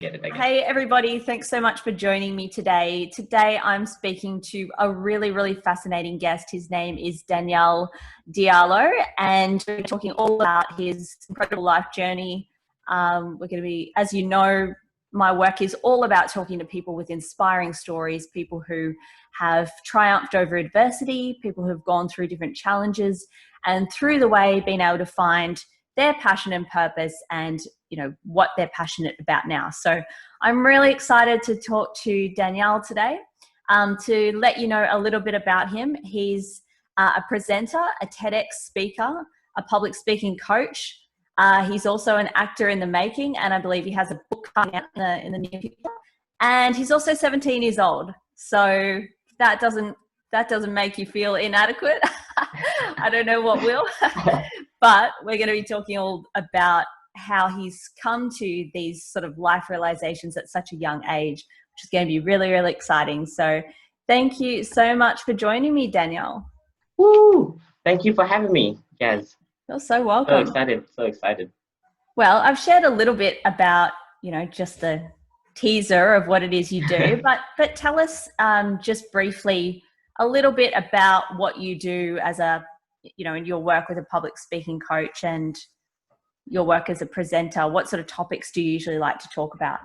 get it, I guess. Hey everybody, thanks so much for joining me today. Today I'm speaking to a really fascinating guest. His name is Danyal Diallo, and we're talking all about his incredible life journey. We're going to be, as you know, my work is all about talking to people with inspiring stories, people who have triumphed over adversity, people who have gone through different challenges, and through the way being able to find their passion and purpose and what they're passionate about now. So I'm really excited to talk to Danyal today. To let you know a little bit about him, he's a presenter, a TEDx speaker, a public speaking coach. He's also an actor in the making, and I believe he has a book coming out in the near future. And he's also 17 years old. So that doesn't make you feel inadequate. I don't know what will. But we're going to be talking all about how he's come to these sort of life realizations at such a young age, which is going to be really exciting. So thank you so much for joining me, Danyal. Woo! Thank you for having me, Gaz. You're so welcome. So excited. Well, I've shared a little bit about, just the teaser of what it is you do, but tell us just briefly a little bit about what you do as in your work with a public speaking coach and your work as a presenter. What sort of topics do you usually like to talk about?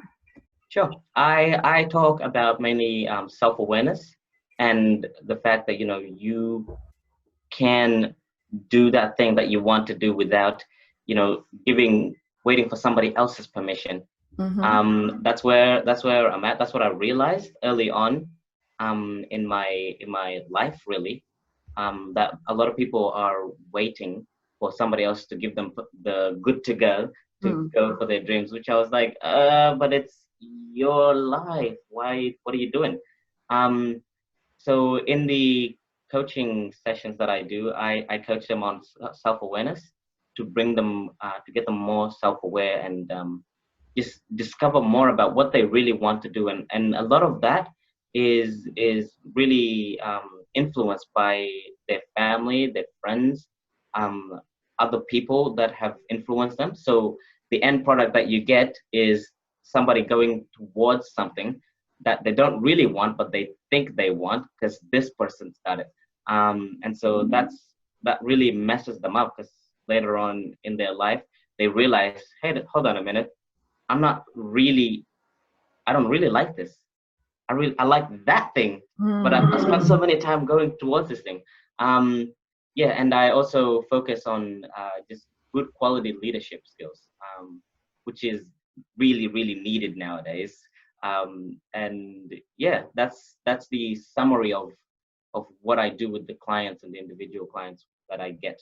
Sure. I talk about mainly self-awareness and the fact that, you can do that thing that you want to do without, waiting for somebody else's permission. Mm-hmm. That's where I'm at. That's what I realized early on in my life, really. That a lot of people are waiting for somebody else to give them the good to go for their dreams, which I was like, but it's your life. Why? What are you doing? So in the coaching sessions that I do, I coach them on self-awareness to bring them, to get them more self-aware and just discover more about what they really want to do. And a lot of that is really influenced by their family, their friends, other people that have influenced them. So the end product that you get is somebody going towards something that they don't really want, but they think they want because this person's got it. And so that really messes them up, because later on in their life, they realize, hey, hold on a minute. I don't really like this. I like that thing, but I spent so many time going towards this thing. And I also focus on just good quality leadership skills, which is really needed nowadays. And yeah, that's the summary of what I do with the clients and the individual clients that I get.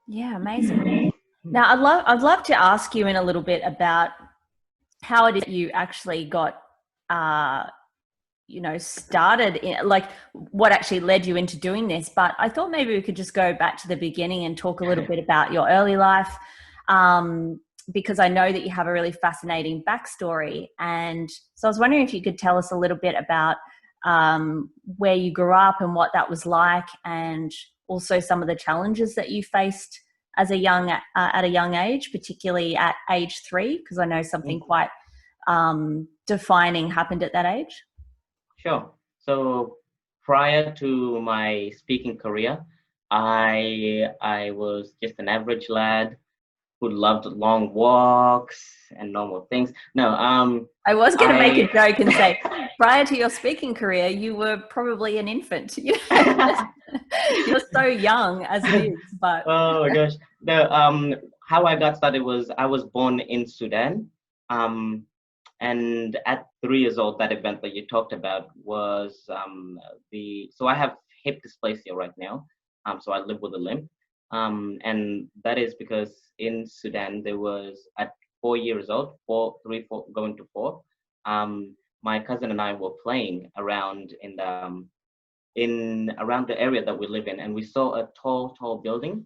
Yeah, amazing. Now, I'd love to ask you in a little bit about how it is you actually got started in, like, what actually led you into doing this. But I thought maybe we could just go back to the beginning and talk a little bit about your early life, because I know that you have a really fascinating backstory. And so I was wondering if you could tell us a little bit about where you grew up and what that was like, and also some of the challenges that you faced as a at a young age, particularly at age 3, because I know something quite defining happened at that age. Sure. So prior to my speaking career, I was just an average lad who loved long walks and normal things. No, I was going to make a joke and say, prior to your speaking career, you were probably an infant. You're so young as it is, but oh my gosh. No, how I got started was I was born in Sudan. And at 3 years old, that event that you talked about was so I have hip dysplasia right now. So I live with a limp. And that is because in Sudan, there was at 4 years old, 4, going to 4, my cousin and I were playing around in around the area that we live in, and we saw a tall building,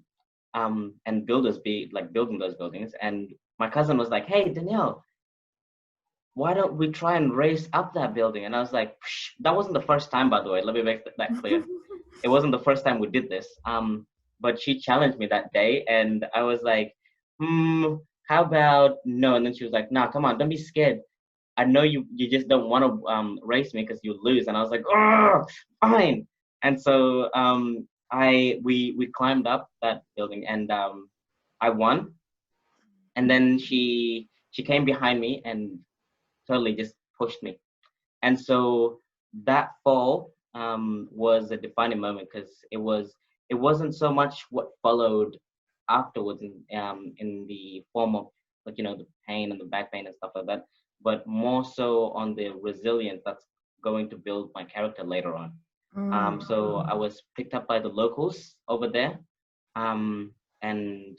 and builders building those buildings. And my cousin was like, "Hey, Danyal, why don't we try and raise up that building?" And I was like, psh, that wasn't the first time, by the way. Let me make that clear. It wasn't the first time we did this. But she challenged me that day, and I was like, how about no? And then she was like, nah, come on, don't be scared. I know you just don't want to race me because you lose. And I was like, oh, fine. And so we climbed up that building, and I won. And then she came behind me and totally just pushed me. And so that fall was a defining moment, because it wasn't so much what followed afterwards in the form of, like, the pain and the back pain and stuff like that, but more so on the resilience that's going to build my character later on. So I was picked up by the locals over there, and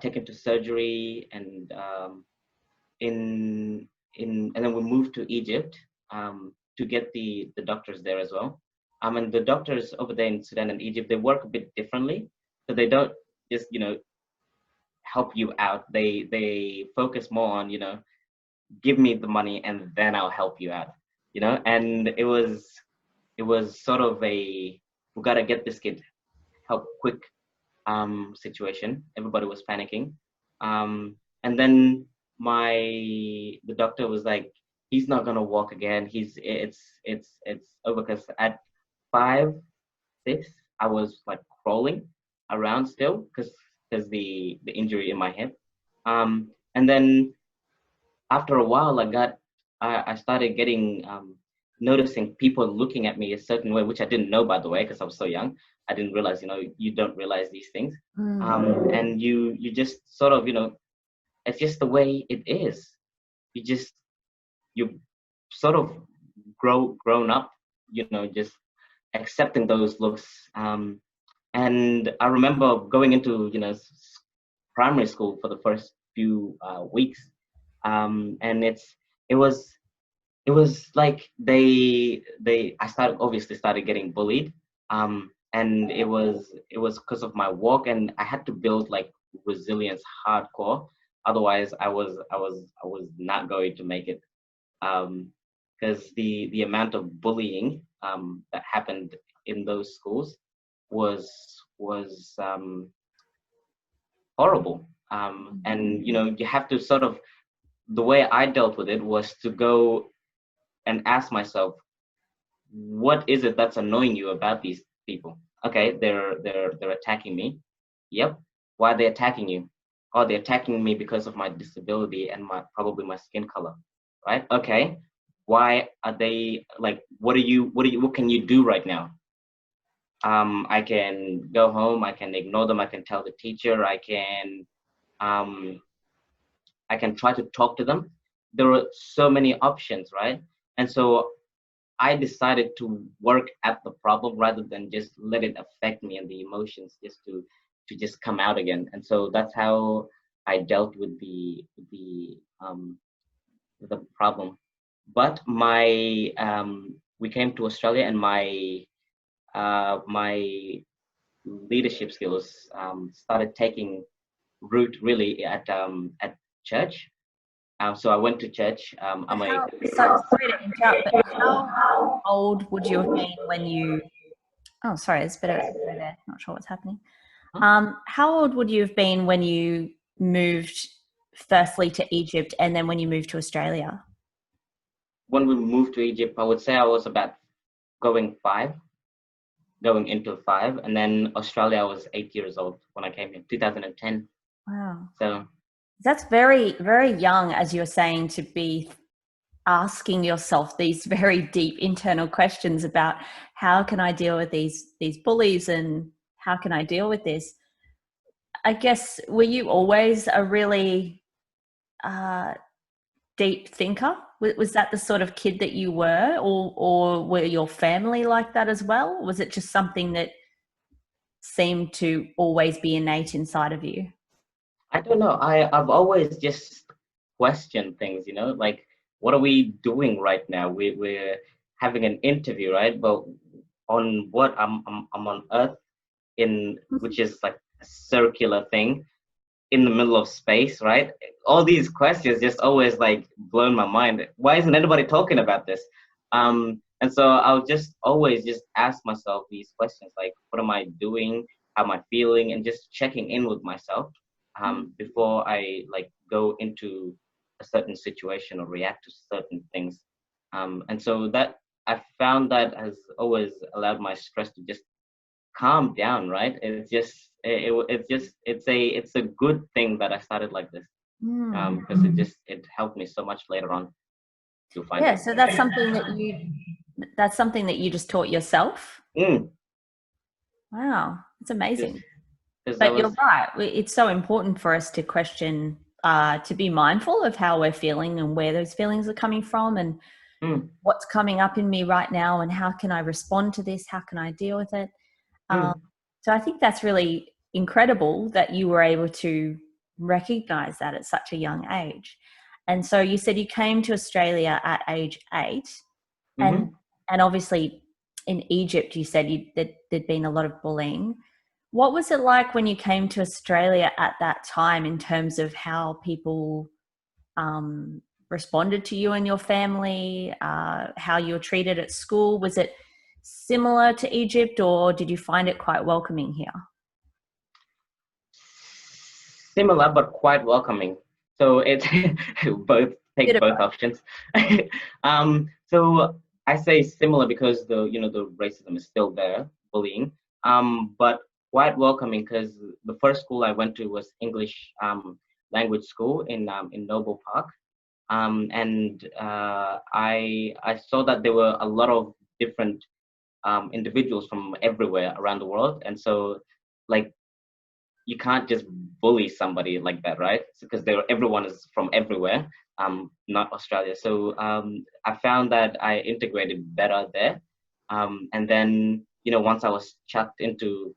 taken to surgery, and in and then we moved to Egypt to get the doctors there as well. And the doctors over there in Sudan and Egypt, they work a bit differently. So they don't just, help you out. They focus more on, give me the money and then I'll help you out. And it was sort of a, we gotta get this kid help quick situation. Everybody was panicking. And then the doctor was like, he's not gonna walk again. It's over, because at 5, 6, I was like crawling around still, because the injury in my hip. And then after a while, I started getting noticing people looking at me a certain way, which I didn't know, by the way, because I was so young. I didn't realize, you don't realize these things. And you just sort of, it's just the way it is. You sort of grown up, just accepting those looks. And I remember going into, primary school for the first few weeks. And it was it was like I obviously started getting bullied. And it was because of my walk, and I had to build like resilience hardcore. Otherwise I was not going to make it. Because the amount of bullying that happened in those schools was horrible. And you have to sort of, the way I dealt with it was to go and ask myself, what is it that's annoying you about these people? Okay, they're attacking me. Yep. Why are they attacking you? Oh, they're attacking me because of my disability and probably my skin color. Right? Okay. Why are they like, what can you do right now? I can go home, I can ignore them, I can tell the teacher, um I can try to talk to them. There are so many options, right? And so I decided to work at the problem rather than just let it affect me and the emotions just to just come out again. And so that's how I dealt with the problem. But we came to Australia, and my leadership skills started taking root really at church. So I went to church. So sorry to interrupt, but how old would you have been when you? Oh, sorry, there's a bit of echo there. Not sure what's happening. How old would you have been when you moved, firstly to Egypt, and then when you moved to Australia? When we moved to Egypt, I would say I was about going into 5, and then Australia, I was 8 years old when I came here, 2010. Wow. So that's very, very young, as you were saying, to be asking yourself these very deep internal questions about how can I deal with these bullies, and how can I deal with this? I guess, were you always a really deep thinker? Was that the sort of kid that you were, or were your family like that as well? Was it just something that seemed to always be innate inside of you? I don't know. I've always just questioned things, like, what are we doing right now? We're having an interview, right? But on what? I'm on Earth, which is like a circular thing in the middle of space, right? All these questions just always like blown my mind. Why isn't anybody talking about this? And so I'll just always just ask myself these questions, like, what am I doing? How am I feeling? And just checking in with myself before I like go into a certain situation or react to certain things. And so that I found that has always allowed my stress to just calm down, right? It's a good thing that I started like this, Mm. because it helped me so much later on to find Yeah, it. so that's something that you just taught yourself. Mm, Wow, it's just amazing. because I But you're was. right. It's so important for us to question, to be mindful of how we're feeling and where those feelings are coming from and Mm, what's coming up in me right now and how can I respond to this? How can I deal with it? Um, mm, so I think that's really incredible that you were able to recognize that at such a young age. And so you said you came to Australia at age 8, and mm-hmm. obviously in Egypt you said there'd been a lot of bullying. What was it like when you came to Australia at that time in terms of how people responded to you and your family, how you were treated at school? Was it similar to Egypt, or did you find it quite welcoming here? Similar but quite welcoming. So it's both, Bit take of both options. So I say similar because the racism is still there, bullying. But quite welcoming because the first school I went to was English language school in Noble Park. And I saw that there were a lot of different individuals from everywhere around the world, and so like you can't just bully somebody like that, right? Because everyone is from everywhere, not Australia. So I found that I integrated better there. And then once I was chucked into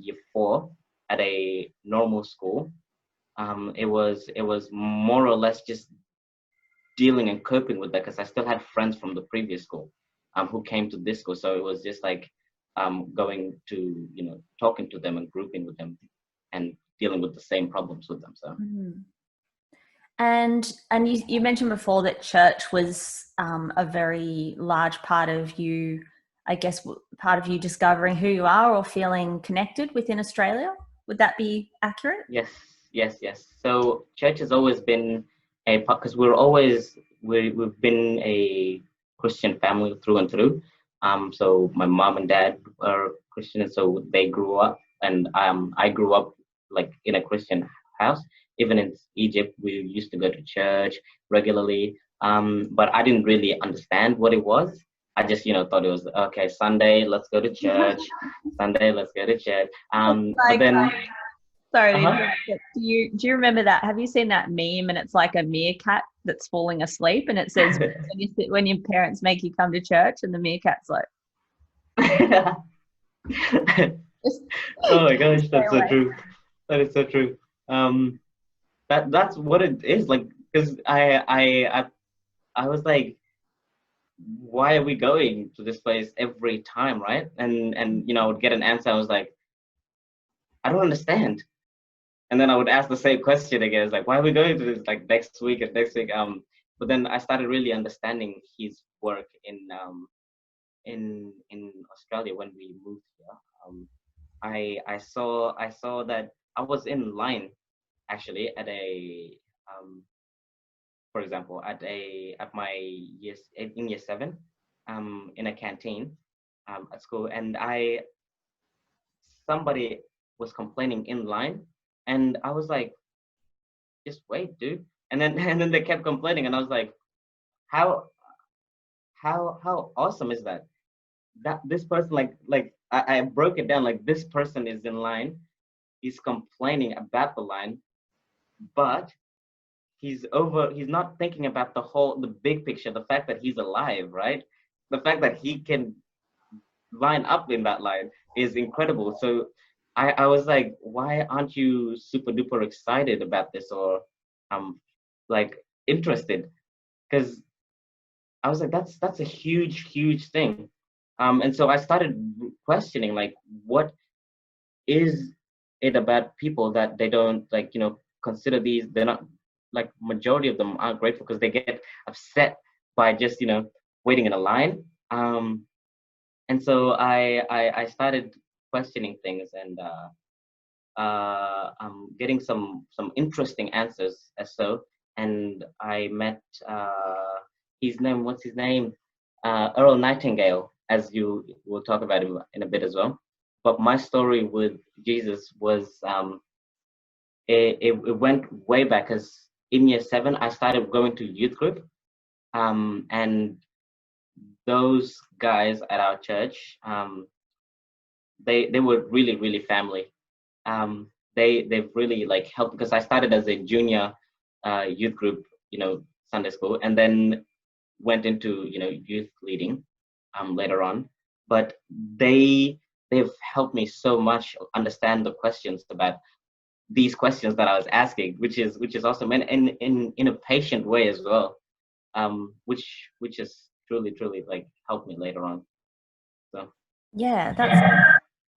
year 4 at a normal school, it was more or less just dealing and coping with that because I still had friends from the previous school who came to this school. So it was just like going to, talking to them and grouping with them and dealing with the same problems with them. So, Mhm. And you mentioned before that church was a very large part of you, I guess, part of you discovering who you are or feeling connected within Australia. Would that be accurate? yes, yes, yes. So church has always been a part because we've been a Christian family through and through. So my mom and dad are Christian, and so they grew up, and I grew up like in a Christian house. Even in Egypt, we used to go to church regularly. But I didn't really understand what it was. I just, thought it was okay. Sunday, let's go to church. Sunday, let's go to church. But Like, then, sorry to uh-huh. interrupt, but do you remember that? Have you seen that meme and it's like a meerkat that's falling asleep and it says when your parents make you come to church and the meerkat's like just Oh my gosh, stay that's so away. true. That is so true. Um, that's what it is like. Because I was like, why are we going to this place every time, right? And I would get an answer. I was like, I don't understand. And then I would ask the same question again. It's like, why are we going to this like next week and next week? But then I started really understanding his work in Australia when we moved here. I saw that I was in line actually at a for example at my in year 7 in a canteen at school, and I somebody was complaining in line, and I was like, just wait, dude. And then and then they kept complaining, and I was like, how how awesome is that? That this person I broke it down like this person is in line, he's complaining about the line, but he's not thinking about the big picture, the fact that he's alive, right? The fact that he can line up in that line is incredible. So I was like, why aren't you super duper excited about this, or like interested? Because I was like, that's a huge thing. And so I started questioning like, what is it about people that they don't consider these, they're not, like majority of them aren't grateful because they get upset by just waiting in a line. And so I started questioning things, and getting some interesting answers as so. and I met his name. What's his name? Earl Nightingale, as you will talk about him in a bit as well. But my story with Jesus was it went way back, because in year 7 I started going to youth group, and those guys at our church, they were really family. They've really like helped, because I started as a junior youth group, Sunday school, and then went into youth leading later on. But they've helped me so much understand the questions about these questions that I was asking, which is awesome, and in a patient way as well, which is truly like helped me later on. So Yeah,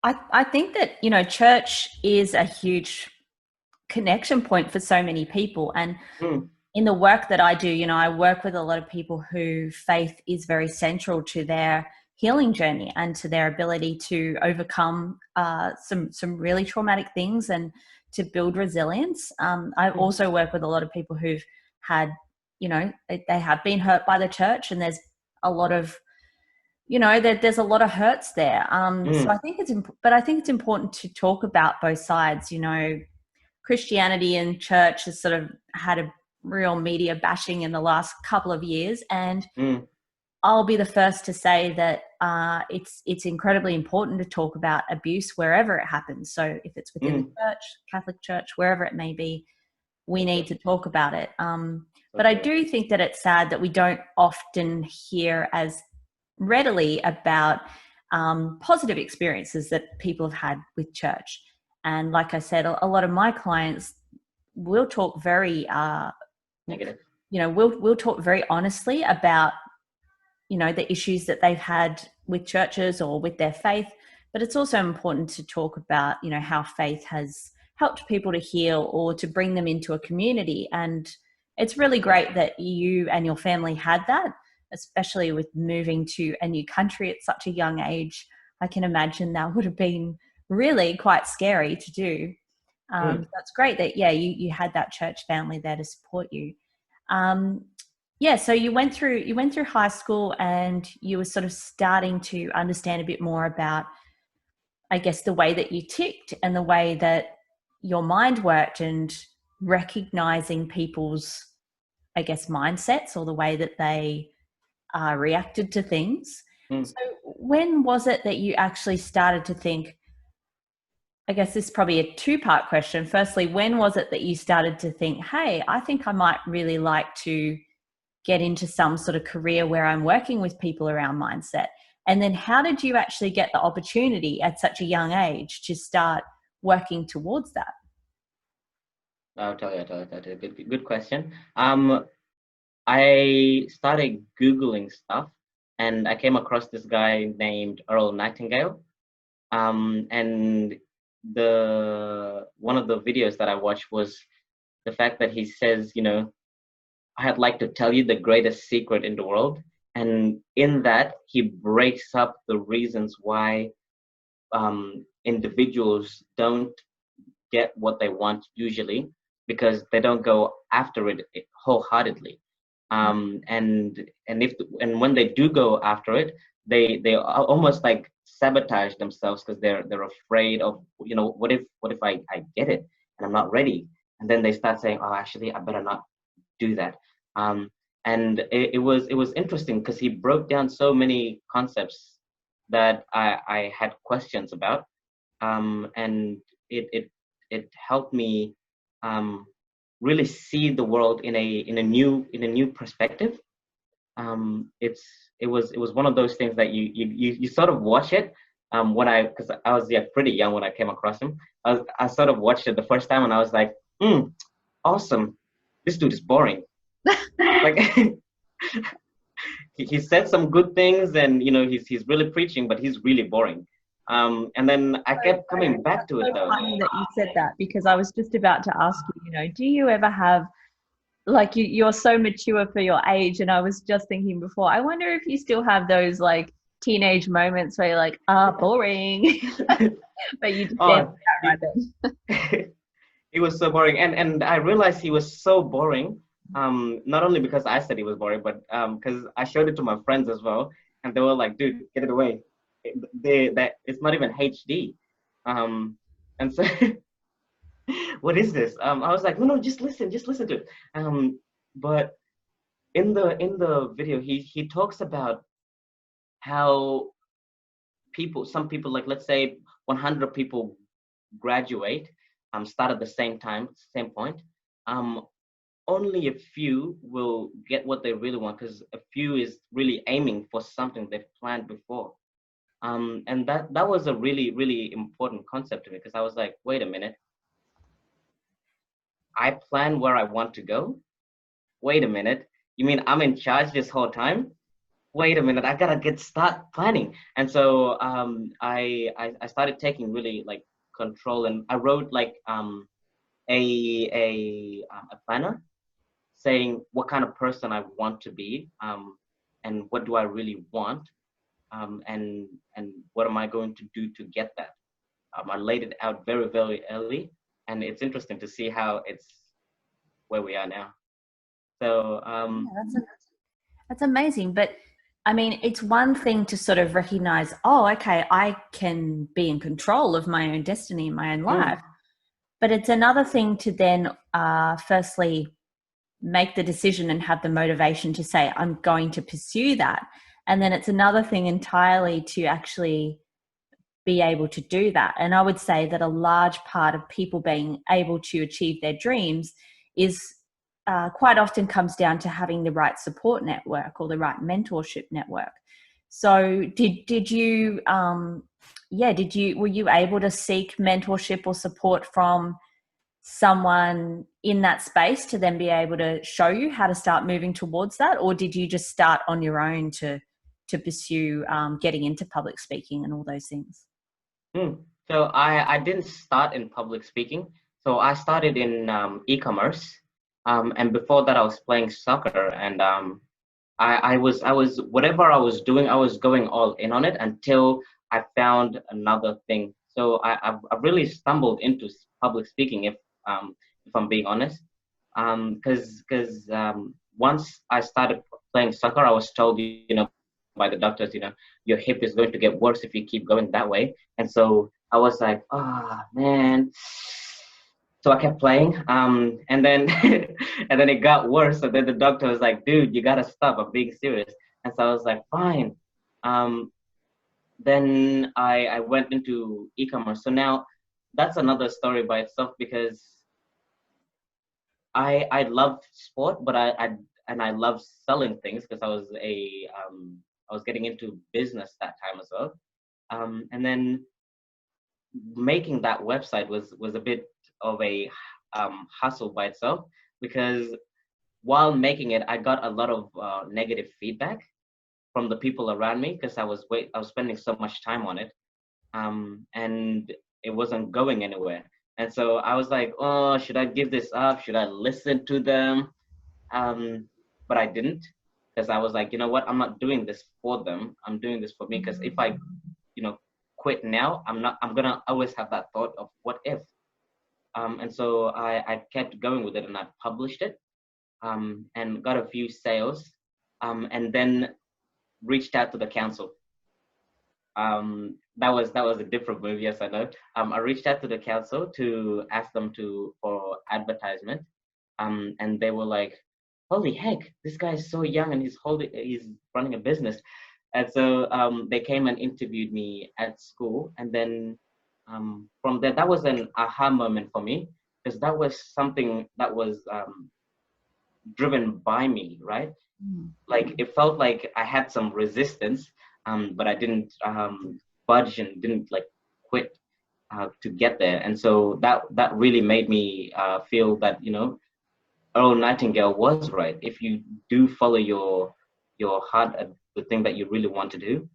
I think that, church is a huge connection point for so many people. And mm, in the work that I do, I work with a lot of people who faith is very central to their healing journey and to their ability to overcome some really traumatic things and to build resilience. I mm, also work with a lot of people who've had, they have been hurt by the church, and there's a lot of, there's a lot of hurts there. So mm, I think but I think it's important to talk about both sides. Christianity and church has sort of had a real media bashing in the last couple of years, and mm, I'll be the first to say that it's incredibly important to talk about abuse wherever it happens. So if it's within the mm. church, Catholic Church, wherever it may be, we So need true. to talk about it. So But I true. do think that it's sad that we don't often hear as readily about positive experiences that people have had with church. And like I said, a lot of my clients will talk very, Negative. we'll talk very honestly about, the issues that they've had with churches or with their faith. But it's also important to talk about, how faith has helped people to heal or to bring them into a community. And it's really great that you and your family had that, especially with moving to a new country at such a young age. I can imagine that would have been really quite scary to do. Mm, That's great that, yeah, you had that church family there to support you. Um, yeah, so you went through high school, and you were sort of starting to understand a bit more about, I guess, the way that you ticked and the way that your mind worked, and recognizing people's, I guess, mindsets or the way that they reacted to things. mm. So when was it that you actually started to think, I guess this is probably a two-part question. Firstly, when was it that you started to think, hey, I think I might really like to get into some sort of career where I'm working with people around mindset? And then how did you actually get the opportunity at such a young age to start working towards that? I'll tell you. Good question. I started Googling stuff, and I came across this guy named Earl Nightingale. And the one of the videos that I watched was the fact that he says, I'd like to tell you the greatest secret in the world. And in that, he breaks up the reasons why individuals don't get what they want usually, because they don't go after it wholeheartedly. And when they do go after it, they almost like sabotage themselves, because they're afraid of, what if I get it and I'm not ready, and then they start saying, oh, actually I better not do that. And it was interesting, because he broke down so many concepts that I had questions about, and it helped me really see the world in a new perspective. It was one of those things that you sort of watch it, because I was, yeah, pretty young when I came across him. I sort of watched it the first time, and I was like, awesome, this dude is boring. Like, he said some good things, and he's really preaching, but he's really boring. And then I kept coming back to it, So though. funny that you said that, because I was just about to ask you, do you ever have, like, you're so mature for your age, and I was just thinking before, I wonder if you still have those like teenage moments where you're like, boring, but you just answered Oh, that right he, then. he was so boring, and I realized he was so boring Not only because I said it was boring, but because I showed it to my friends as well, and they were like, "Dude, get it away! That it's not even HD." And so, what is this? I was like, "No, just listen to it." But in the video, he talks about how some people, like let's say 100 people graduate, start at the same time, same point. Um, Only a few will get what they really want because a few is really aiming for something they've planned before. And that was a really, really important concept to me because I was like, wait a minute, I plan where I want to go. Wait a minute, you mean I'm in charge this whole time? Wait a minute, I gotta get start planning. And so I started taking really like control, and I wrote like a planner saying what kind of person I want to be, and what do I really want, and what am I going to do to get that. I laid it out very, very early, and it's interesting to see how it's where we are now. So Yeah, that's amazing. But I mean, it's one thing to sort of recognize, oh, okay, I can be in control of my own destiny in my own life. mm, But it's another thing to then, firstly, make the decision and have the motivation to say, I'm going to pursue that. And then it's another thing entirely to actually be able to do that. And I would say that a large part of people being able to achieve their dreams is quite often comes down to having the right support network or the right mentorship network. So did you were you able to seek mentorship or support from someone in that space to then be able to show you how to start moving towards that, or did you just start on your own to pursue getting into public speaking and all those things? mm. So I didn't start in public speaking. So I started in e-commerce, and before that I was playing soccer, and I was whatever I was doing, I was going all in on it until I found another thing. So I've really stumbled into public speaking, if I'm being honest, because once I started playing soccer, I was told, by the doctors, your hip is going to get worse if you keep going that way. And so I was like, ah, man. So I kept playing, and then and then it got worse. And then the doctor was like, "Dude, you gotta stop. I'm being serious." And so I was like, "Fine." Um, then I went into e-commerce. So now that's another story by itself because I love sport, but I love selling things because I was getting into business that time as well. And then making that website was a bit of a hustle by itself because while making it, I got a lot of negative feedback from the people around me because I was spending so much time on it, and it wasn't going anywhere. And so I was like, oh, should I give this up? Should I listen to them? But I didn't because I was like, you know what? I'm not doing this for them. I'm doing this for me because if I, you know, quit now, I'm gonna always have that thought of what if. And so I kept going with it and I published it, and got a few sales, and then reached out to the council. That was a different move. Yes, I know. I reached out to the council to ask them for advertisement, and they were like, "Holy heck, this guy is so young and he's running a business." And so they came and interviewed me at school, and then from there, that was an aha moment for me because that was something that was driven by me, right? Mm. Like it felt like I had some resistance, but I didn't budge and didn't like quit to get there. And so that really made me feel that Earl Nightingale was right. If you do follow your heart at the thing that you really want to do,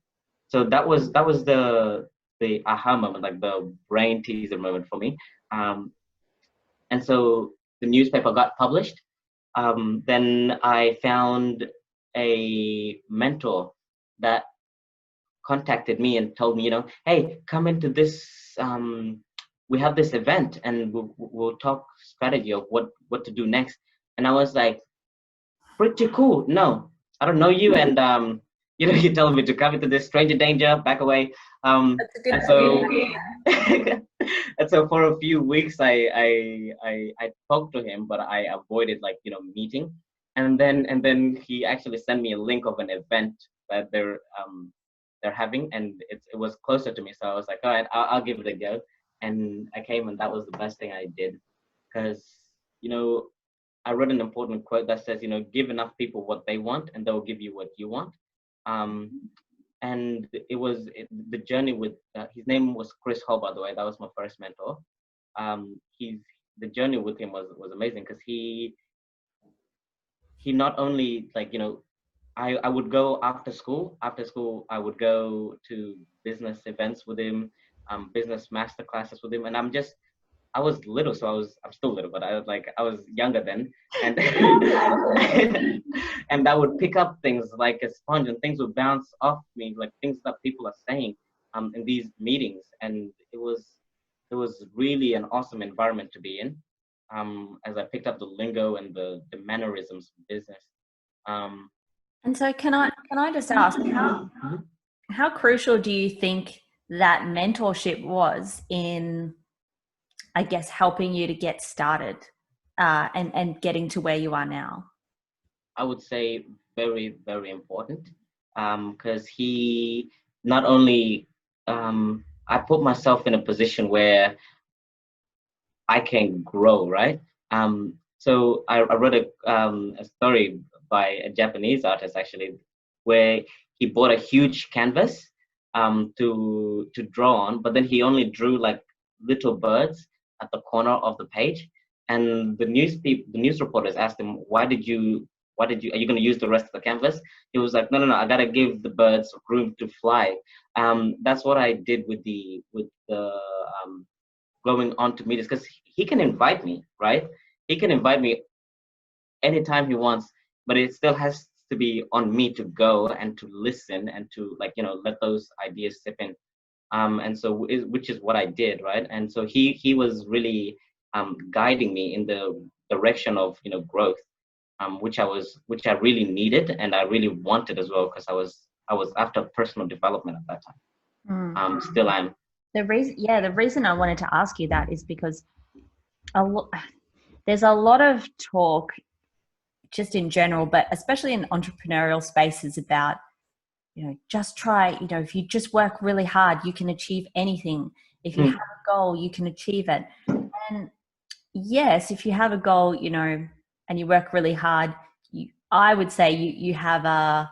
so that was the aha moment, like the brain teaser moment for me. Um, and so the newspaper got published. Then I found a mentor that contacted me and told me, hey, come into this. We have this event, and we'll talk strategy of what to do next. And I was like, pretty cool. No, I don't know you, and you know, you telling me to come into this stranger danger, back away. That's a good And so, point. and so for a few weeks, I talked to him, but I avoided, like, you know, meeting. And then he actually sent me a link of an event that they're having, and it was closer to me, so I was like, all right, I'll give it a go. And I came, and that was the best thing I did, because, you know, I read an important quote that says, you know, give enough people what they want, and they'll give you what you want. Um, and the journey with his name was Chris Hall, by the way. That was my first mentor. He's The journey with him was amazing, because he not only, like, you know, I would go after school. After school, I would go to business events with him, business master classes with him, and I was little, so I'm still little, but I was younger then, and and I would pick up things like a sponge, and things would bounce off me, like things that people are saying in these meetings, and it was really an awesome environment to be in, as I picked up the lingo and the mannerisms of business. Um, And so can I just ask mhm. how crucial do you think that mentorship was in, I guess, helping you to get started and getting to where you are now? I would say very, very important, because he not only I put myself in a position where I can grow, right? So I wrote a story by a Japanese artist, actually, where he bought a huge canvas to draw on, but then he only drew like little birds at the corner of the page. And the news reporters asked him, are you going to use the rest of the canvas? He was like, no, no, no, I got to give the birds room to fly. That's what I did with the going on to meetings, because he can invite me, right? He can invite me anytime he wants, but it still has to be on me to go and to listen and to, like, you know, let those ideas sip in. And so which is what I did, right? And so he was really guiding me in the direction of, you know, growth, which I really needed and I really wanted as well, because I was after personal development at that time. Mm. Still am. The reason I wanted to ask you that is because a lo- there's a lot of talk just in general, but especially in entrepreneurial spaces about, just try, if you just work really hard, you can achieve anything. If you have Mm, a goal, you can achieve it. And yes, if you have a goal, and you work really hard, I would say you have a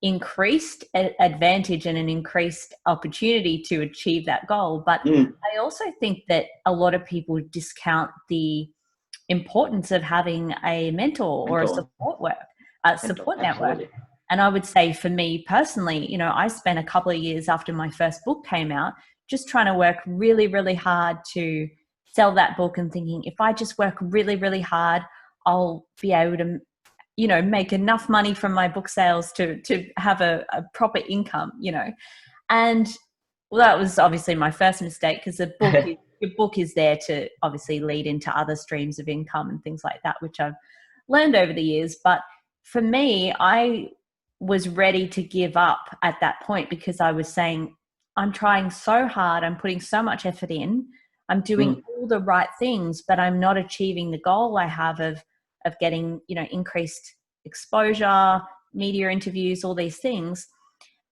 increased advantage and an increased opportunity to achieve that goal. But mm. I also think that a lot of people discount the importance of having a mentor or a Mentor, support network. absolutely. And I would say for me personally, I spent a couple of years after my first book came out just trying to work really, really hard to sell that book, and thinking if I just work really, really hard, I'll be able to, make enough money from my book sales to have a proper income, And well, that was obviously my first mistake, because your book is there to obviously lead into other streams of income and things like that, which I've learned over the years. But for me, I was ready to give up at that point, because I was saying, I'm trying so hard, I'm putting so much effort in, I'm doing Mm, all the right things, but I'm not achieving the goal I have of getting, increased exposure, media interviews, all these things.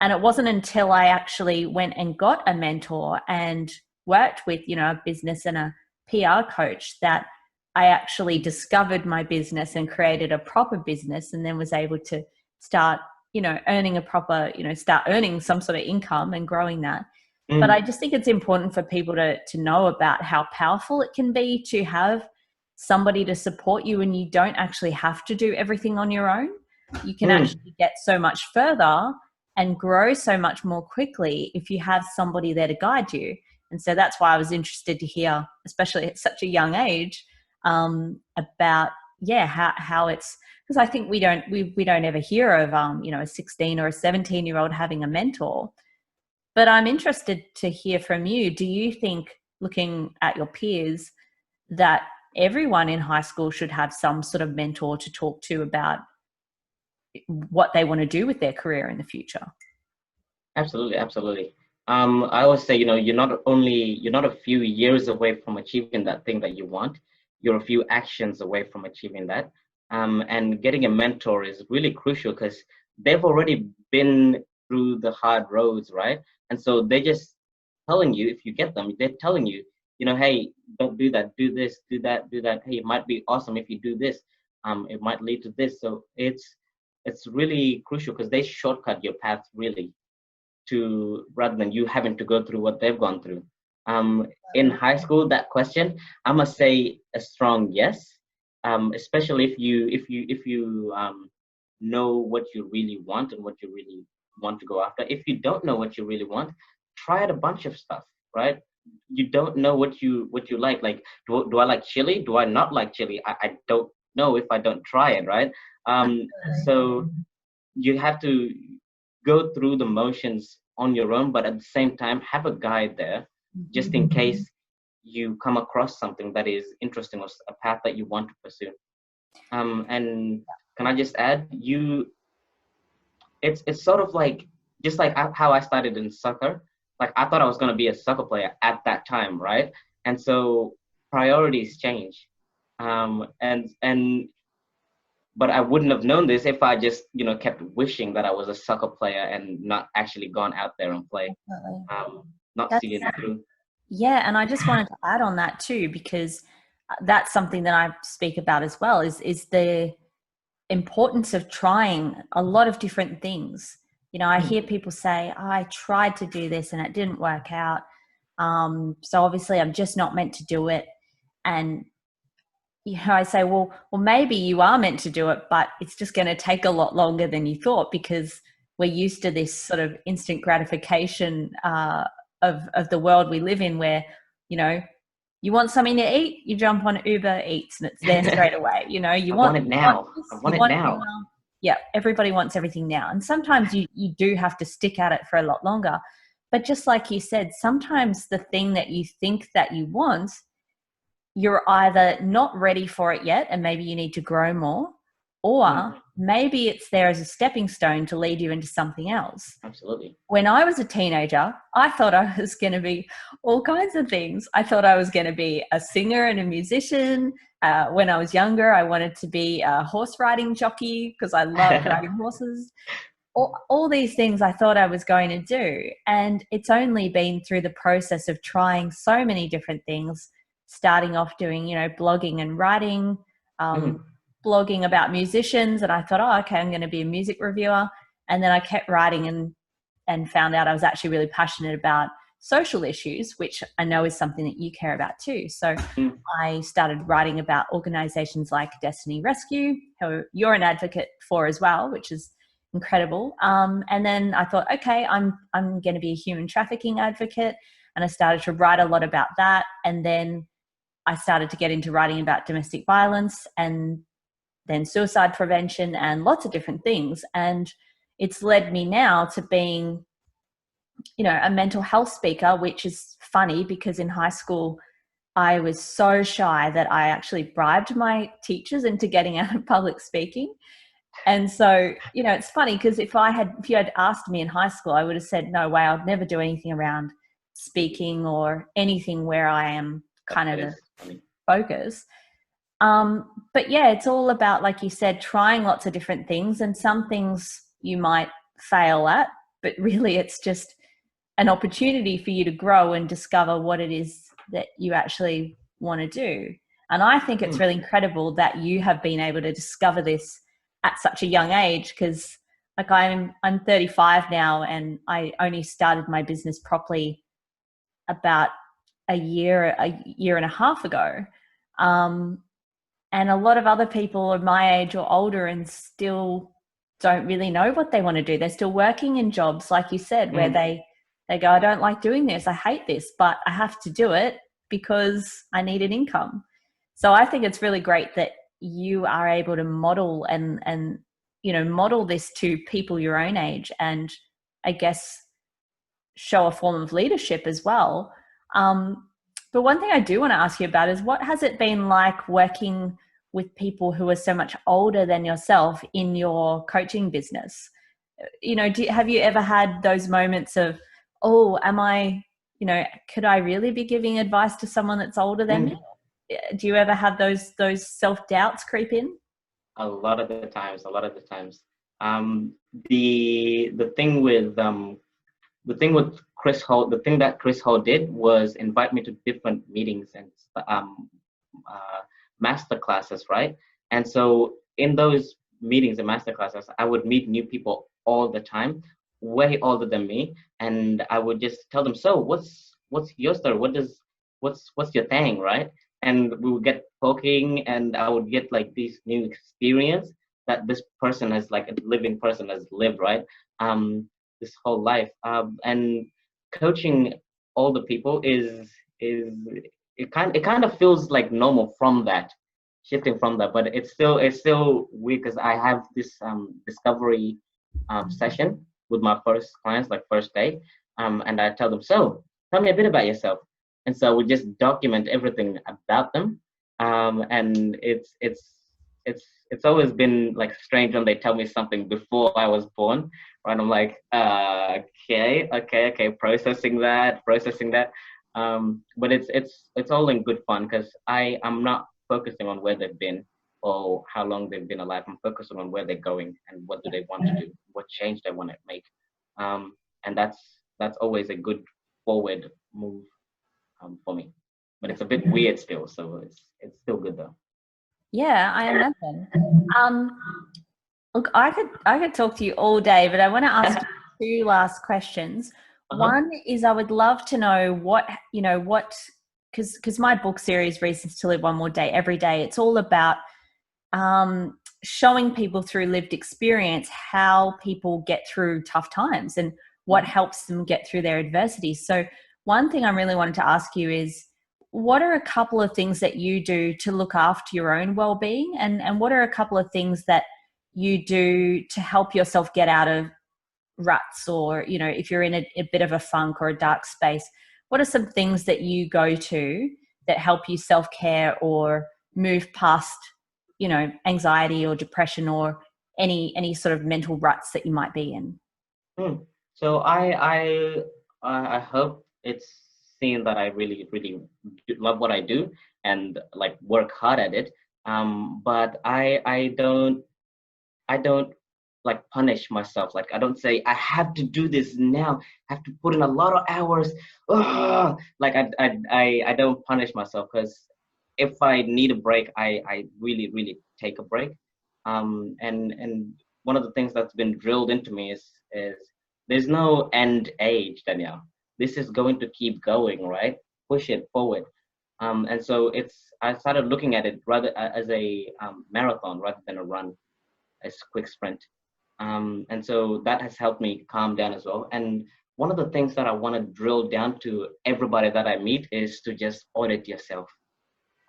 And it wasn't until I actually went and got a mentor and worked with, a business and a PR coach, that I actually discovered my business and created a proper business, and then was able to start, earning a proper, start earning some sort of income and growing that. But I mm, just think it's important for people to know about how powerful it can be to have somebody to support you, and you don't actually have to do everything on your own. You can mm. actually get so much further and grow so much more quickly if you have somebody there to guide you. And so that's why I was interested to hear, especially at such a young age, about how it's, because I think we don't ever hear of a 16 or a 17-year-old having a mentor. But I'm interested to hear from you. Do you think, looking at your peers, that everyone in high school should have some sort of mentor to talk to about what they want to do with their career in the future. Absolutely, absolutely. I always say, you're not a few years away from achieving that thing that you want. You're a few actions away from achieving that. And getting a mentor is really crucial because they've already been through the hard roads, right? And so they're just telling you, if you get them, they're telling you, hey, don't do that, do this, do that, do that. Hey, it might be awesome if you do this. It might lead to this. So it's really crucial because they shortcut your path really to rather than you having to go through what they've gone through. In high school, that question, I must say a strong yes. Especially if you know what you really want and what you really want to go after. If you don't know what you really want, try out a bunch of stuff, right? You don't know what you like. Like, do I like chili? Do I not like chili? I don't know if I don't try it, right? So you have to go through the motions on your own, but at the same time have a guide there just in case you come across something that is interesting or a path that you want to pursue. And can I just add, it's sort of like just like how I started in soccer. Like I thought I was going to be a soccer player at that time, right? And so priorities change. And but I wouldn't have known this if I just, kept wishing that I was a soccer player and not actually gone out there and play, not That's, seeing it through. yeah, and I just wanted to add on that too, because that's something that I speak about as well, is the importance of trying a lot of different things. I hear people say, oh, I tried to do this and it didn't work out. So obviously I'm just not meant to do it. And I say, well, maybe you are meant to do it, but it's just going to take a lot longer than you thought, because we're used to this sort of instant gratification of the world we live in, where, you want something to eat, you jump on Uber Eats and it's there straight away. You I want it now. I want it now. Yeah, everybody wants everything now. And sometimes you do have to stick at it for a lot longer. But just like you said, sometimes the thing that you think that you want, you're either not ready for it yet and maybe you need to grow more, or maybe it's there as a stepping stone to lead you into something else. Absolutely. When I was a teenager, I thought I was going to be all kinds of things. I thought I was going to be a singer and a musician. When I was younger, I wanted to be a horse riding jockey because I loved riding horses. All these things I thought I was going to do. And it's only been through the process of trying so many different things, starting off doing, blogging and writing, blogging about musicians. And I thought, oh, okay, I'm going to be a music reviewer. And then I kept writing and found out I was actually really passionate about social issues, which I know is something that you care about too. So I started writing about organizations like Destiny Rescue, who you're an advocate for as well, which is incredible. And then I thought, okay, I'm going to be a human trafficking advocate. And I started to write a lot about that. And then I started to get into writing about domestic violence and then suicide prevention and lots of different things. And it's led me now to being, a mental health speaker, which is funny because in high school, I was so shy that I actually bribed my teachers into getting out of public speaking. And so, it's funny because if you had asked me in high school, I would have said, no way, I'll never do anything around speaking or anything where I am kind of the focus. But yeah, it's all about, like you said, trying lots of different things, and some things you might fail at, but really it's just an opportunity for you to grow and discover what it is that you actually want to do. And I think it's really incredible that you have been able to discover this at such a young age, because like I'm 35 now, and I only started my business properly about a year and a half ago. And a lot of other people are my age or older and still don't really know what they want to do. They're still working in jobs, like you said, where they go, I don't like doing this, I hate this, but I have to do it because I need an income. So I think it's really great that you are able to model and model this to people your own age, and I guess show a form of leadership as well. But one thing I do want to ask you about is, what has it been like working with people who are so much older than yourself in your coaching business. You know, have you ever had those moments of, oh, am I, you know, could I really be giving advice to someone that's older than me? Do you ever have those self-doubts creep in? A lot of the times, a lot of the times. Um, the thing with Chris Hall, the thing that Chris Hall did was invite me to different meetings and uh, master classes, right? And so in those meetings and master classes, I would meet new people all the time, way older than me, and I would just tell them, so what's your story? What's your thing, right? And we would get talking, and I would get like this new experience that this person has, like a living person has lived, right? This whole life. And coaching older people is it kind of feels like normal from that, shifting from that, but it's still weird because I have this discovery session with my first clients, like first day, and I tell them, so tell me a bit about yourself, and so we just document everything about them, and it's always been like strange when they tell me something before I was born, right? I'm like, okay, processing that. But it's all in good fun because I'm not focusing on where they've been or how long they've been alive. I'm focusing on where they're going and what do they want to do, what change they want to make, and that's always a good forward move for me. But it's a bit weird still, so it's still good though. Yeah, I imagine. Um, Look, I could talk to you all day, but I want to ask you two last questions. Uh-huh. One is I would love to know what because my book series Reasons to Live One More Day every day, it's all about showing people through lived experience how people get through tough times and what helps them get through their adversity. So one thing I really wanted to ask you is, what are a couple of things that you do to look after your own well-being, and what are a couple of things that you do to help yourself get out of ruts, or you know, if you're in a bit of a funk or a dark space, what are some things that you go to that help you self-care or move past, you know, anxiety or depression or any sort of mental ruts that you might be in? Hmm. So I hope it's seen that I really love what I do and like work hard at it. But I don't like punish myself. Like I don't say I have to do this now. I have to put in a lot of hours. Ugh! Like I don't punish myself because if I need a break, I really take a break. And one of the things that's been drilled into me is there's no end age, Danielle. This is going to keep going, right? Push it forward. And so I started looking at it rather as a marathon rather than a run, a quick sprint. And so that has helped me calm down as well. And one of the things that I want to drill down to everybody that I meet is to just audit yourself.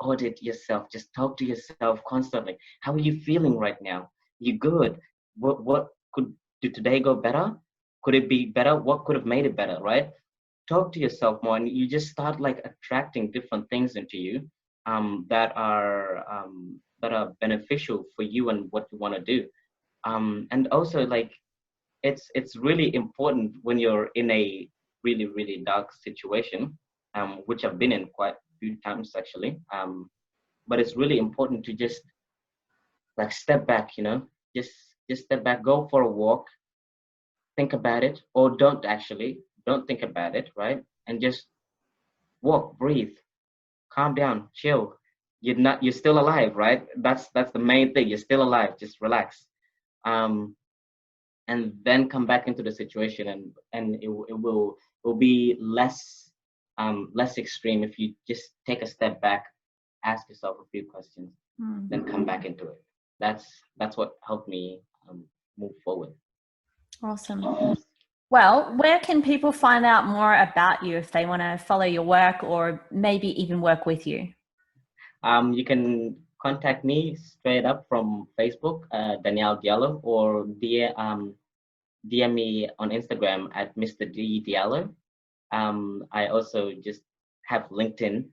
Audit yourself. Just talk to yourself constantly. How are you feeling right now? You good? What could do today go better? Could it be better? What could have made it better? Right? Talk to yourself more, and you just start like attracting different things into you that are beneficial for you and what you want to do. And also like it's really important when you're in a really dark situation, which I've been in quite a few times actually. But it's really important to just like step back, you know, just just step back, go for a walk, think about it, or don't think about it, right? And just walk, breathe, calm down, chill. You're still alive, right? That's the main thing. You're still alive. Just relax. Um, and then come back into the situation, and it will be less extreme if you just take a step back, ask yourself a few questions, then come back into it. That's what helped me move forward. Awesome. Well, where can people find out more about you if they want to follow your work or maybe even work with you? You can contact me straight up from Facebook, Danyal Diallo, or DM me on Instagram at Mr. D Diallo. I also just have LinkedIn.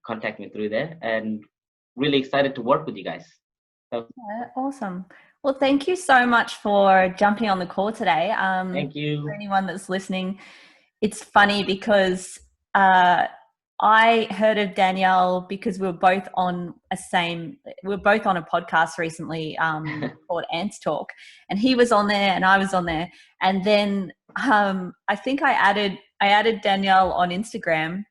Contact me through there, and really excited to work with you guys. So Yeah, awesome. Well, thank you so much for jumping on the call today. thank For you. anyone that's listening, it's funny because uh, I heard of Danyal because we were both on a podcast recently called Ants Talk, and he was on there and I was on there, and then I think I added Danyal on Instagram,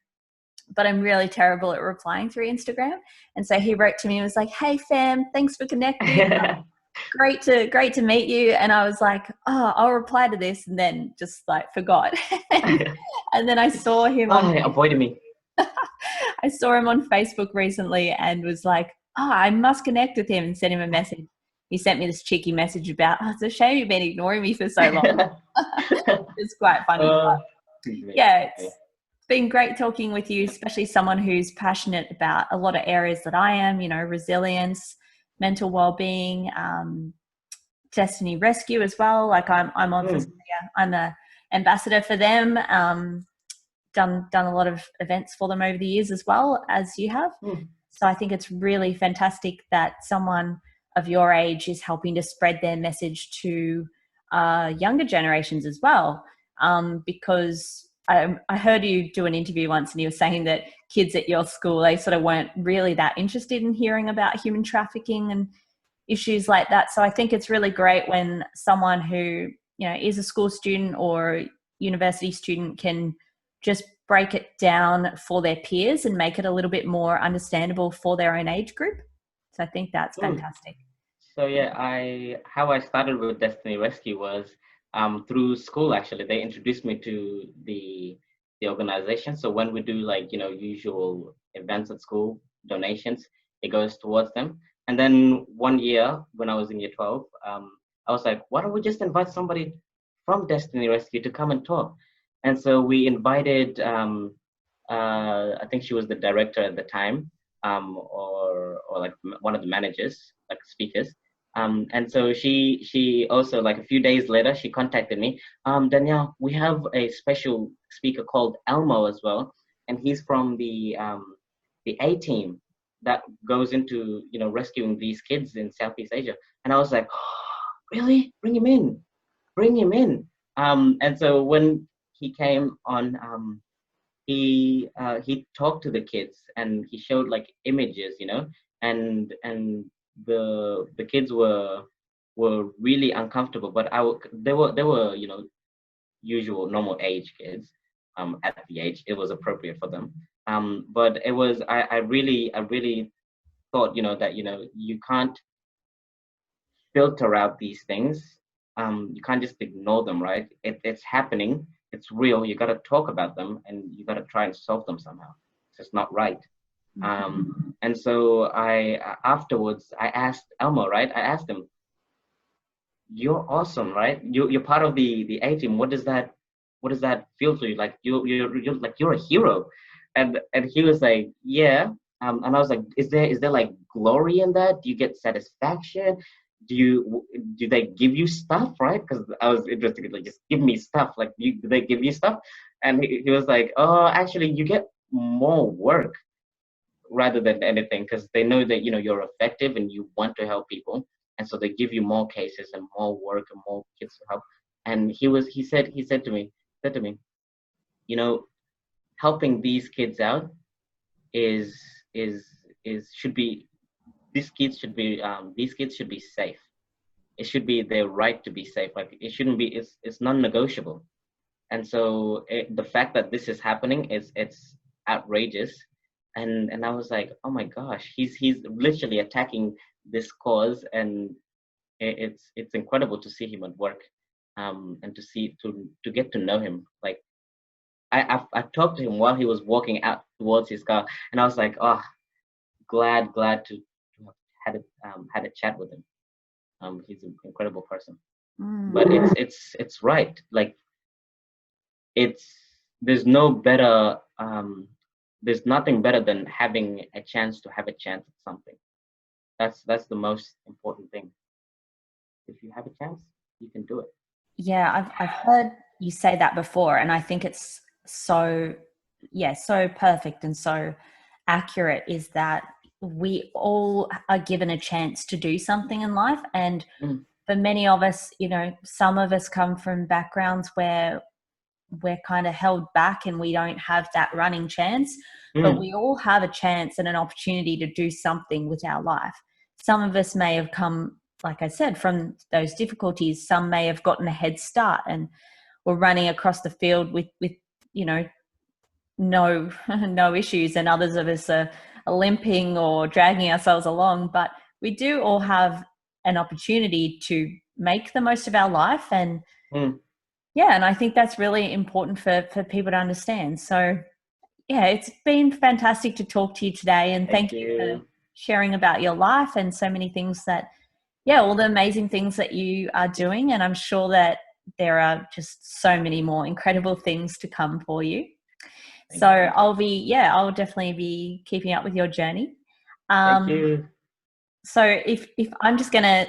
but I'm really terrible at replying through Instagram. And so he wrote to me and was like, "Hey fam, thanks for connecting. Great to meet you." And I was like, "Oh, I'll reply to this," and then just like forgot. And then I saw him on Oh, avoided me. I saw him on Facebook recently and was like, "Oh, I must connect with him," and sent him a message. He sent me this cheeky message about, "Oh, it's a shame you've been ignoring me for so long." It's quite funny. uh, Yeah, it's been great talking with you, especially someone who's passionate about a lot of areas that I am, resilience, mental well-being, Destiny Rescue as well. Like I'm obviously, I'm a ambassador for them. Done a lot of events for them over the years as well as you have. So I think it's really fantastic that someone of your age is helping to spread their message to younger generations as well. Because I heard you do an interview once and you were saying that kids at your school, they sort of weren't really that interested in hearing about human trafficking and issues like that. So I think it's really great when someone who, is a school student or university student can just break it down for their peers and make it a little bit more understandable for their own age group. So I think that's fantastic. So yeah, how I started with Destiny Rescue was through school. Actually, they introduced me to the organization. So when we do like usual events at school, donations, it goes towards them. And then one year when I was in year 12, I was like, why don't we just invite somebody from Destiny Rescue to come and talk? And so we invited. I think she was the director at the time, or like one of the managers, like speakers. And so she also, like a few days later, she contacted me. Danyal, we have a special speaker called Elmo as well, and he's from the A team that goes into rescuing these kids in Southeast Asia. And I was like, oh, really? Bring him in. And so when he came on, he talked to the kids and he showed like images, and the kids were really uncomfortable, but they were usual normal age kids. At the age it was appropriate for them. But it was I really thought that you can't filter out these things. You can't just ignore them, right? It's happening. It's real. You got to talk about them, and you got to try and solve them somehow. It's just not right. And so afterwards I asked Elmo, right? I asked him, "You're awesome, right? You're part of the A team. What does that feel to you? Like you're like you're a hero." And he was like, "Yeah." And I was like, "Is there like glory in that? Do you get satisfaction? Do they give you stuff, right?" Because I was interested, like, just give me stuff. Like, do they give you stuff? And he was like, "Oh, actually, you get more work rather than anything, because they know that you're effective and you want to help people, and so they give you more cases and more work and more kids to help." And he said to me, you know, helping these kids out is is should be these kids should be safe. It should be their right to be safe. Like, it shouldn't be. It's non-negotiable. And so the fact that this is happening it's outrageous. And I was like, oh my gosh, he's literally attacking this cause. And it's incredible to see him at work, and to get to know him. Like, I talked to him while he was walking out towards his car, and I was like, oh, glad to have had a chat with him. He's an incredible person. But it's right. Like, it's there's no better there's nothing better than having a chance to have a chance at something. That's the most important thing. If you have a chance, you can do it. Yeah, I've heard you say that before, and I think it's so, so perfect and so accurate. Is that we all are given a chance to do something in life. And Mm, for many of us, you know, some of us come from backgrounds where we're kind of held back and we don't have that running chance, but mm, we all have a chance and an opportunity to do something with our life. Some of us may have come, like I said, from those difficulties. Some may have gotten a head start and were running across the field with you know, no no issues, and others of us are limping or dragging ourselves along. But we do all have an opportunity to make the most of our life. And mm. yeah, and I think that's really important for people to understand. So yeah, it's been fantastic to talk to you today, and Thank thank you for you. sharing about your life and so many things that, yeah, all the amazing things that you are doing. And I'm sure that there are just so many more incredible things to come for you. So Thank you. I'll definitely be keeping up with your journey. Thank Um, you. so if I'm just going to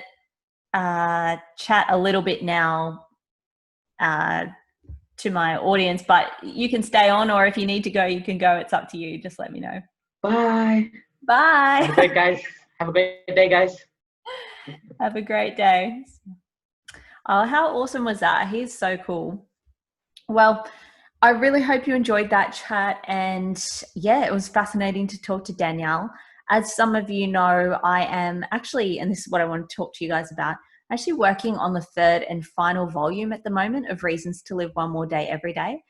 chat a little bit now uh, to my audience, but you can stay on, or if you need to go, you can go. It's up to you. Just let me know. Bye. Have a Bye. great guys. Have a great day, guys. Have a great day. Oh, how awesome was that? He's so cool. Well, I really hope you enjoyed that chat. And yeah, it was fascinating to talk to Danyal. As some of you know, I am actually, and this is what I want to talk to you guys about, actually working on the third and final volume at the moment of Reasons to Live One More Day Every Day,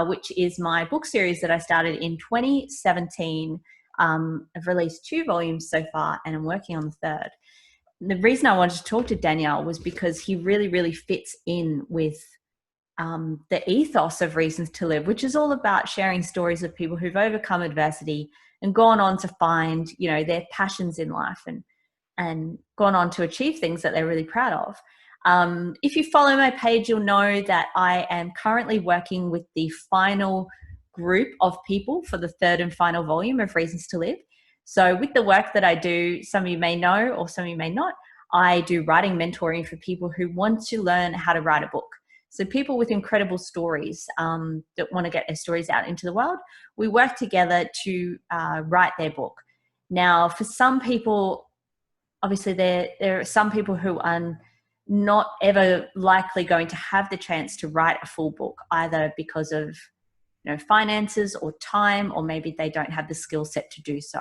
which is my book series that I started in 2017. I've released 2 volumes so far, and I'm working on the third. The reason I wanted to talk to Danyal was because he really, really fits in with the ethos of Reasons to Live, which is all about sharing stories of people who've overcome adversity and gone on to find, you know, their passions in life, and gone on to achieve things that they're really proud of. If you follow my page, you'll know that I am currently working with the final group of people for the third and final volume of Reasons to Live. So with the work that I do, some of you may know or some of you may not, I do writing mentoring for people who want to learn how to write a book. So people with incredible stories that want to get their stories out into the world, we work together to write their book. Now, for some people, obviously there are some people who are not ever likely going to have the chance to write a full book, either because of, you know, finances or time, or maybe they don't have the skill set to do so.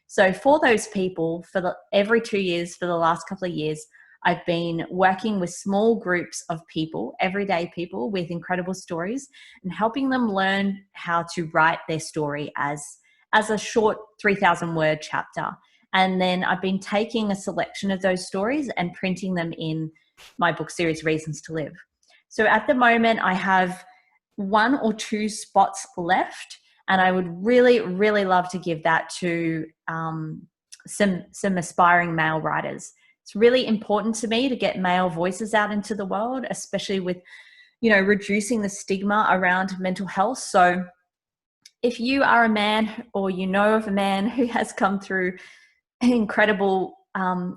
So for those people, every 2 years, for the last couple of years, I've been working with small groups of people, everyday people with incredible stories, and helping them learn how to write their story as a short 3,000 word chapter. And then I've been taking a selection of those stories and printing them in my book series, Reasons to Live. So at the moment, I have 1 or 2 spots left, and I would really, really love to give that to some aspiring male writers. It's really important to me to get male voices out into the world, especially with, you know, reducing the stigma around mental health. So if you are a man, or you know of a man who has come through incredible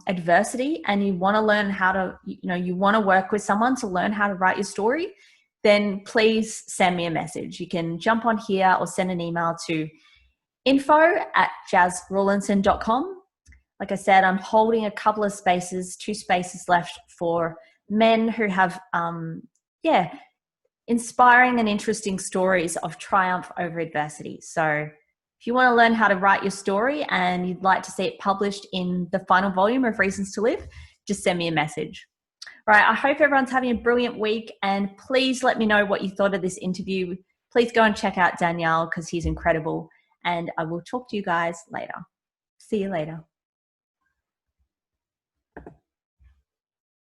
adversity, and you want to learn how to, you know, you want to work with someone to learn how to write your story, then please send me a message. You can jump on here or send an email to info@jazzrawlinson.com. Like I said, I'm holding a couple of spaces, 2 spaces left for men who have, inspiring and interesting stories of triumph over adversity. So if you want to learn how to write your story and you'd like to see it published in the final volume of Reasons to Live, just send me a message. All right, I hope everyone's having a brilliant week, and please let me know what you thought of this interview. Please go and check out Danyal because he's incredible, and I will talk to you guys later. See you later.